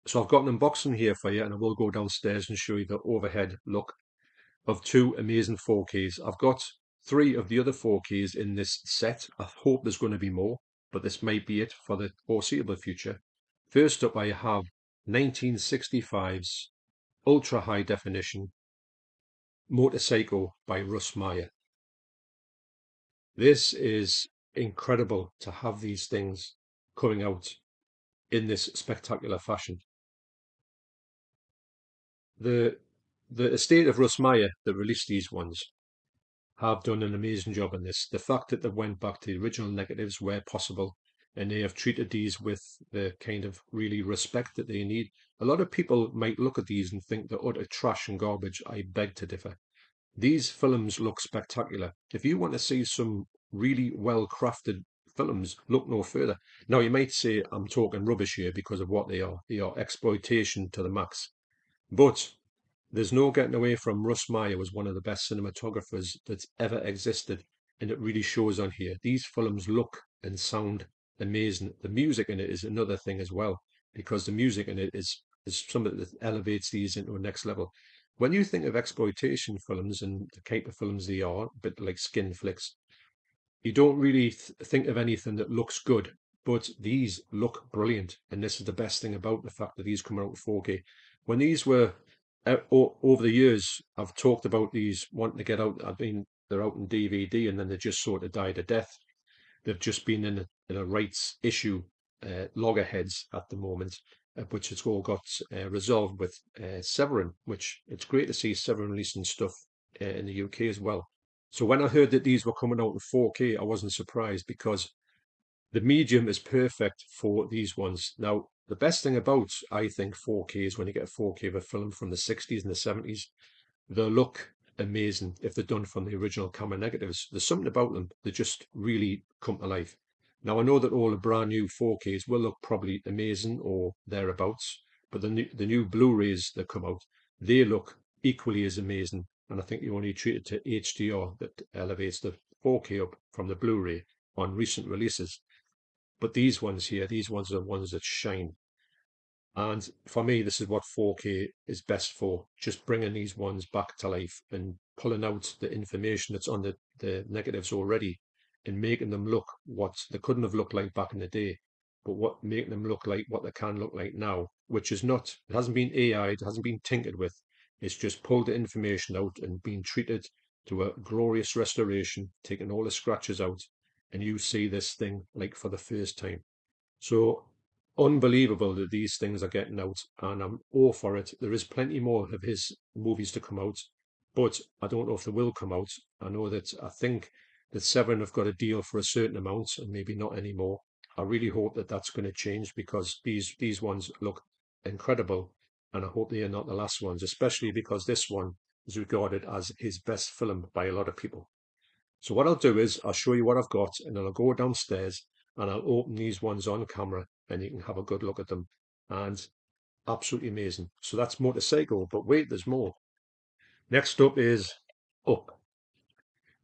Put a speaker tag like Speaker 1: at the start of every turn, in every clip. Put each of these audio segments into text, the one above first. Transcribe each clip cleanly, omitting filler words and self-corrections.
Speaker 1: So I've got an unboxing here for you, and I will go downstairs and show you the overhead look of two amazing 4Ks. I've got three of the other 4Ks in this set. I hope there's going to be more, but this might be it for the foreseeable future. First up, I have 1965's ultra high definition Motorpsycho by Russ Meyer. This is incredible to have these things coming out in this spectacular fashion. The estate of Russ Meyer that released these ones have done an amazing job in this. The fact that they went back to the original negatives where possible, and they have treated these with the kind of really respect that they need. A lot of people might look at these and think they're utter trash and garbage. I beg to differ. These films look spectacular. If you want to see some really well crafted films, look no further. Now, you might say I'm talking rubbish here because of what they are. They are exploitation to the max. But there's no getting away from Russ Meyer was one of the best cinematographers that's ever existed, and it really shows on here. These films look and sound amazing. The music in it is another thing as well, because the music in it is something that elevates these into a next level. When you think of exploitation films and the type of films they are, a bit like skin flicks, you don't really think of anything that looks good, but these look brilliant. And this is the best thing about the fact that these come out in 4K. When these were over the years, I've talked about these wanting to get out. I mean, they're out in DVD and then they just sort of died a death. They've just been in a rights issue loggerheads at the moment, which has all got resolved with Severin, which it's great to see Severin releasing stuff in the UK as well. So when I heard that these were coming out in 4K, I wasn't surprised because the medium is perfect for these ones. Now, the best thing about, I think, 4K is when you get a 4K of a film from the 60s and the 70s, they'll look amazing if they're done from the original camera negatives. There's something about them that just really come to life. Now, I know that all the brand new 4Ks will look probably amazing or thereabouts, but the new Blu-rays that come out, they look equally as amazing. And I think you only treat it to HDR that elevates the 4K up from the Blu-ray on recent releases. But these ones here, these ones are the ones that shine. And for me, this is what 4K is best for, just bringing these ones back to life and pulling out the information that's on the negatives already and making them look what they couldn't have looked like back in the day, but what making them look like what they can look like now, which is not, it hasn't been AI, it hasn't been tinkered with. It's just pulled the information out and been treated to a glorious restoration, taking all the scratches out, and you see this thing like for the first time. So unbelievable that these things are getting out, and I'm all for it. There is plenty more of his movies to come out, but I don't know if they will come out. I think that Severin have got a deal for a certain amount and maybe not anymore. I really hope that that's going to change because these ones look incredible, and I hope they are not the last ones, especially because this one is regarded as his best film by a lot of people. So what I'll do is I'll show you what I've got, and then I'll go downstairs and I'll open these ones on camera and you can have a good look at them. And absolutely amazing. So that's Motorpsycho, but wait, there's more. Next up is Up.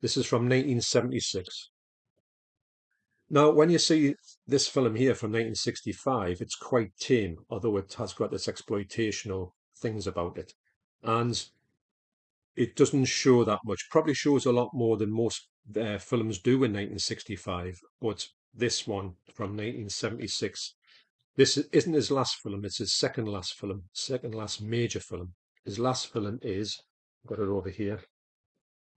Speaker 1: This is from 1976. Now, when you see this film here from 1965, it's quite tame, although it has got its exploitational things about it. And it doesn't show that much. Probably shows a lot more than most films do in 1965. But this one from 1976, this isn't his last film. It's his second last film, second last major film. His last film is, I've got it over here,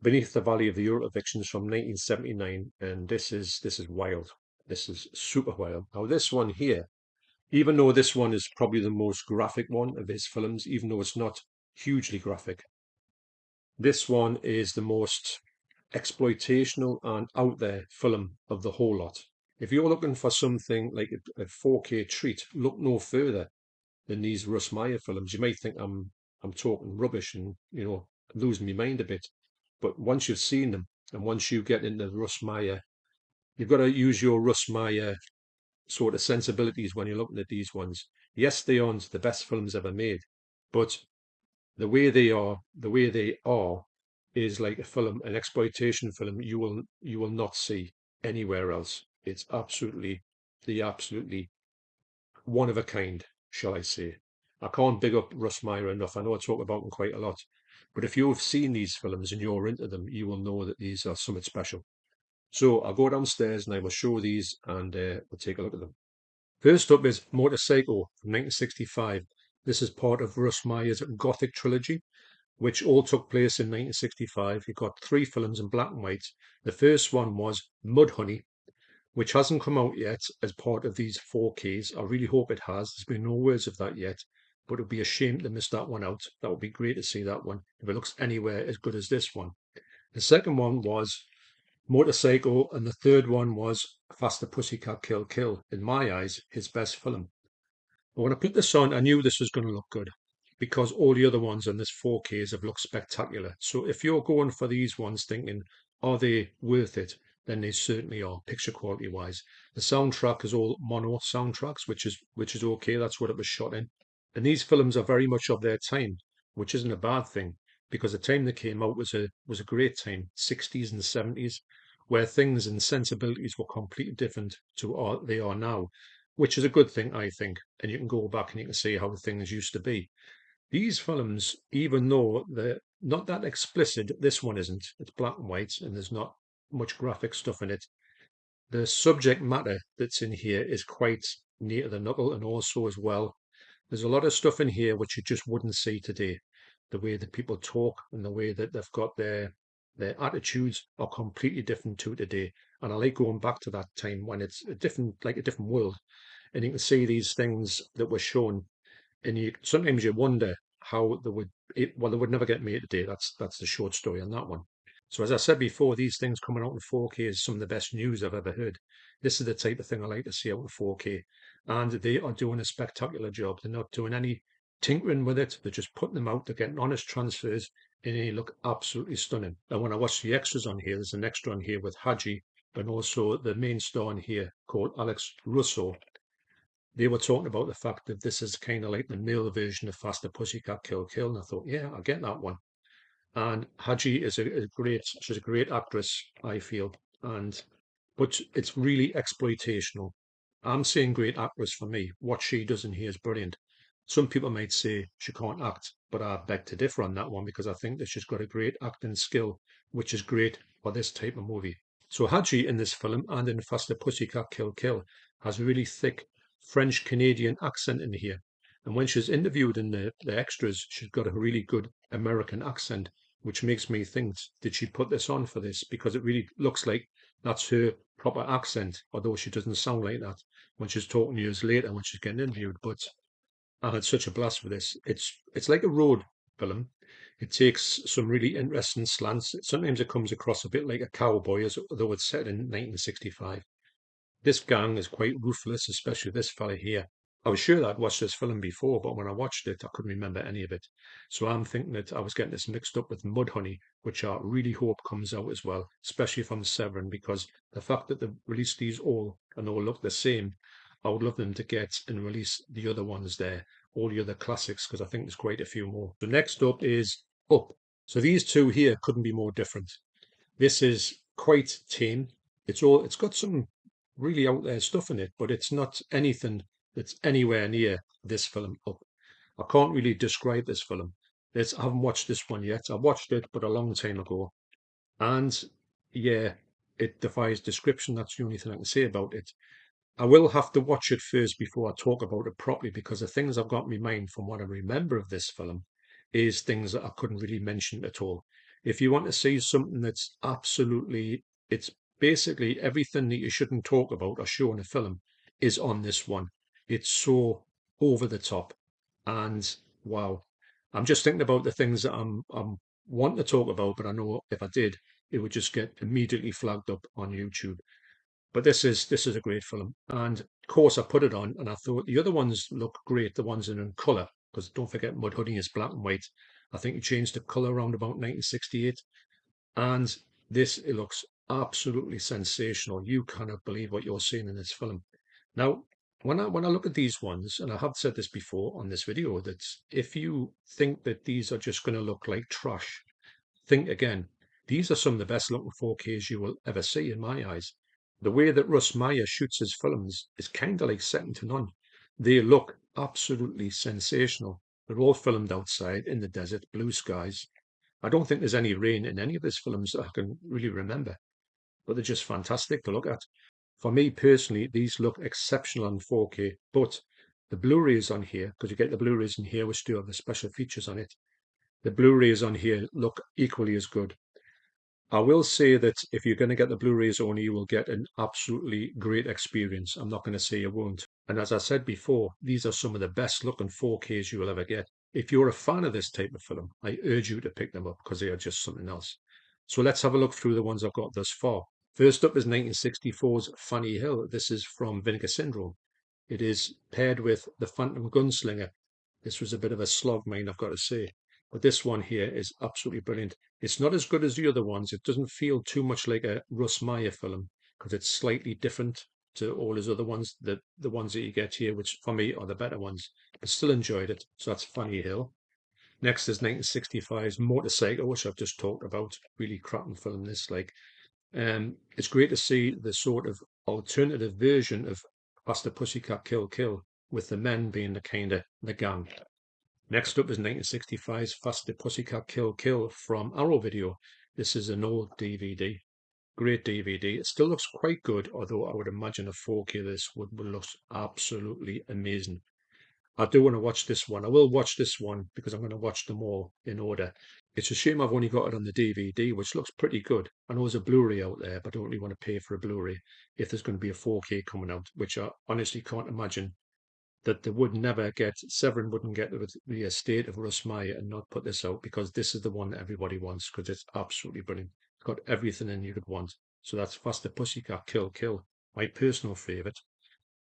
Speaker 1: Beneath the Valley of the Eurovictions from 1979, and this is wild. This is super wild. Now this one here, even though this one is probably the most graphic one of his films, even though it's not hugely graphic, this one is the most exploitational and out there film of the whole lot. If you're looking for something like a 4K treat, look no further than these Russ Meyer films. You might think I'm talking rubbish and losing my mind a bit, but once you've seen them and once you get into Russ Meyer, you've got to use your Russ Meyer sort of sensibilities when you're looking at these ones. Yes, they aren't the best films ever made, but the way they are is like a film, an exploitation film you will not see anywhere else. It's absolutely one of a kind, shall I say. I can't big up Russ Meyer enough. I know I talk about him quite a lot. But if you've seen these films and you're into them, you will know that these are something special. So I'll go downstairs and I will show these and we'll take a look at them. First up is Motorpsycho from 1965. This is part of Russ Meyer's Gothic trilogy, which all took place in 1965. You got three films in black and white. The first one was Mudhoney, which hasn't come out yet as part of these 4Ks. I really hope it has. There's been no words of that yet, but it would be a shame to miss that one out. That would be great to see that one if it looks anywhere as good as this one. The second one was Motorcycle, and the third one was Faster Pussycat Kill Kill. In my eyes, his best film. But when I put this on, I knew this was going to look good because all the other ones on this 4Ks have looked spectacular. So if you're going for these ones thinking, are they worth it? Then they certainly are, picture quality wise. The soundtrack is all mono soundtracks, which is okay. That's what it was shot in. And these films are very much of their time, which isn't a bad thing because the time they came out was a great time, 60s and 70s, where things and sensibilities were completely different to what they are now, which is a good thing, I think. And you can go back and you can see how things used to be. These films, even though they're not that explicit, this one isn't. It's black and white and there's not much graphic stuff in it. The subject matter that's in here is quite near to the knuckle, and also as well, there's a lot of stuff in here which you just wouldn't see today. The way that people talk and the way that they've got their attitudes are completely different to today. And I like going back to that time when it's a different, like a different world, and you can see these things that were shown, and you sometimes you wonder how they would. Well, they would never get made today. That's the short story on that one. So as I said before, these things coming out in 4K is some of the best news I've ever heard. This is the type of thing I like to see out in 4K, and they are doing a spectacular job. They're not doing any tinkering with it. They're just putting them out. They're getting honest transfers, and they look absolutely stunning. And when I watch the extras on here, there's an extra on here with Haji, and also the main star on here called Alex Russo. They were talking about the fact that this is kind of like the male version of Faster Pussycat Kill Kill, and I thought, yeah, I get that one. And Haji is she's a great actress, I feel, and but it's really exploitational. I'm saying great actress for me. What she does in here is brilliant. Some people might say she can't act, but I beg to differ on that one because I think that she's got a great acting skill, which is great for this type of movie. So Haji in this film and in Faster Pussycat Kill Kill has a really thick French Canadian accent in here. And when she's interviewed in the extras, she's got a really good American accent, which makes me think, did she put this on for this? Because it really looks like that's her proper accent, although she doesn't sound like that when she's talking years later when she's getting interviewed. But I had such a blast with this. It's like a road film. It takes some really interesting slants. Sometimes it comes across a bit like a cowboy, as though it's set in 1965. This gang is quite ruthless, especially this fella here. I was sure that I'd watched this film before, but when I watched it, I couldn't remember any of it. So I'm thinking that I was getting this mixed up with Mudhoney, which I really hope comes out as well, especially from Severin, because the fact that they've released these all and all look the same, I would love them to get and release the other ones there, all the other classics, because I think there's quite a few more. So next up is Up. So these two here couldn't be more different. This is quite tame. It's got some really out there stuff in it, but it's not anything that's anywhere near this film Up. I can't really describe this film. I haven't watched this one yet. I watched it, but a long time ago. And yeah, it defies description. That's the only thing I can say about it. I will have to watch it first before I talk about it properly because the things I've got in my mind from what I remember of this film is things that I couldn't really mention at all. If you want to see something that's absolutely, it's basically everything that you shouldn't talk about or show in a film is on this one. It's so over the top. And wow, I'm just thinking about the things that I'm wanting to talk about, but I know if I did, it would just get immediately flagged up on YouTube. But this is a great film, and of course I put it on, and I thought the other ones look great, the ones in colour, because don't forget Mudhoney is black and white. I think he changed the colour around about 1968, and this it looks absolutely sensational. You cannot believe what you're seeing in this film. Now, when I look at these ones, and I have said this before on this video, that if you think that these are just going to look like trash, think again. These are some of the best looking 4Ks you will ever see in my eyes. The way that Russ Meyer shoots his films is kind of like second to none. They look absolutely sensational. They're all filmed outside in the desert, blue skies. I don't think there's any rain in any of his films that I can really remember, but they're just fantastic to look at. For me personally, these look exceptional on 4K, but the Blu-rays on here, because you get the Blu-rays in here which do have the special features on it, the Blu-rays on here look equally as good. I will say that if you're going to get the Blu-rays only, you will get an absolutely great experience. I'm not going to say you won't. And as I said before, these are some of the best looking 4Ks you will ever get. If you're a fan of this type of film, I urge you to pick them up because they are just something else. So let's have a look through the ones I've got thus far. First up is 1964's Fanny Hill. This is from Vinegar Syndrome. It is paired with The Phantom Gunslinger. This was a bit of a slog, mine, I've got to say. But this one here is absolutely brilliant. It's not as good as the other ones. It doesn't feel too much like a Russ Meyer film because it's slightly different to all his other ones, the ones that you get here, which for me are the better ones. But still enjoyed it. So that's Fanny Hill. Next is 1965's Motorpsycho, which I've just talked about. Really cracking film, this. It's great to see the sort of alternative version of Faster Pussycat Kill Kill, with the men being the kind of the gang. Next up is 1965's Faster Pussycat Kill Kill from Arrow Video. This is an old DVD. Great DVD. It still looks quite good, although I would imagine a 4K this would look absolutely amazing. I do want to watch this one. I will watch this one because I'm going to watch them all in order. It's a shame I've only got it on the DVD, which looks pretty good. I know there's a Blu-ray out there, but I don't really want to pay for a Blu-ray if there's going to be a 4K coming out, which I honestly can't imagine that they would never get. Severin wouldn't get the estate of Russ Meyer and not put this out because this is the one that everybody wants because it's absolutely brilliant. It's got everything in you could want. So that's Faster Pussycat Kill Kill, my personal favourite.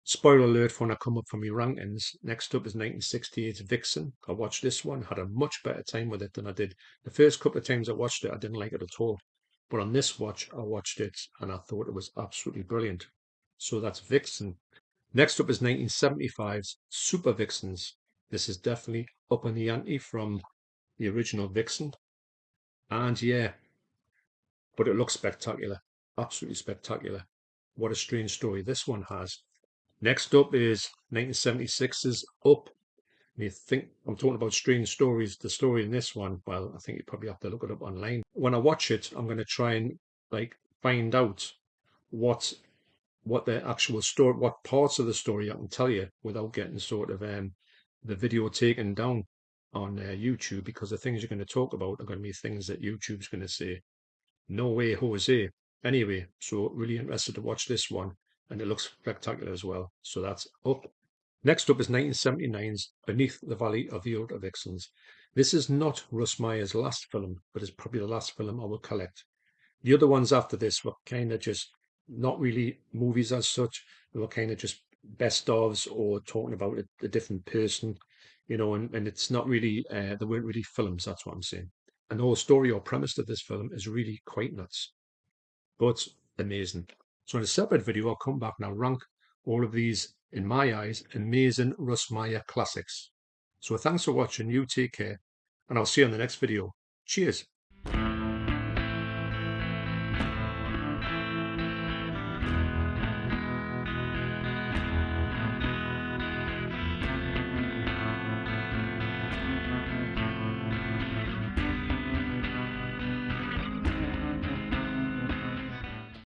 Speaker 1: Spoiler alert for when I come up for my rankings. Next up is 1968's Vixen. I watched this one, had a much better time with it than I did. The first couple of times I watched it, I didn't like it at all. But on this watch, I watched it and I thought it was absolutely brilliant. So that's Vixen. Next up is 1975's Super Vixens. This is definitely up in the ante from the original Vixen. And yeah, but it looks spectacular. Absolutely spectacular. What a strange story this one has. Next up is 1976's Up. You think I'm talking about strange stories. The story in this one, well, I think you probably have to look it up online. When I watch it, I'm going to try and find out what the actual story, what parts of the story I can tell you without getting sort of the video taken down on YouTube, because the things you're going to talk about are going to be things that YouTube's going to say, no way, Jose. Anyway, so really interested to watch this one, and it looks spectacular as well. So that's Up. Next up is 1979's Beneath the Valley of the Ultra Vixens. This is not Russ Meyer's last film, but it's probably the last film I will collect. The other ones after this were kind of just not really movies as such. They were kind of just best ofs or talking about a different person, and it's not really, they weren't really films, that's what I'm saying. And the whole story or premise of this film is really quite nuts, but amazing. So in a separate video, I'll come back and I'll rank all of these, in my eyes, amazing Russ Meyer classics. So thanks for watching, you take care, and I'll see you on the next video. Cheers.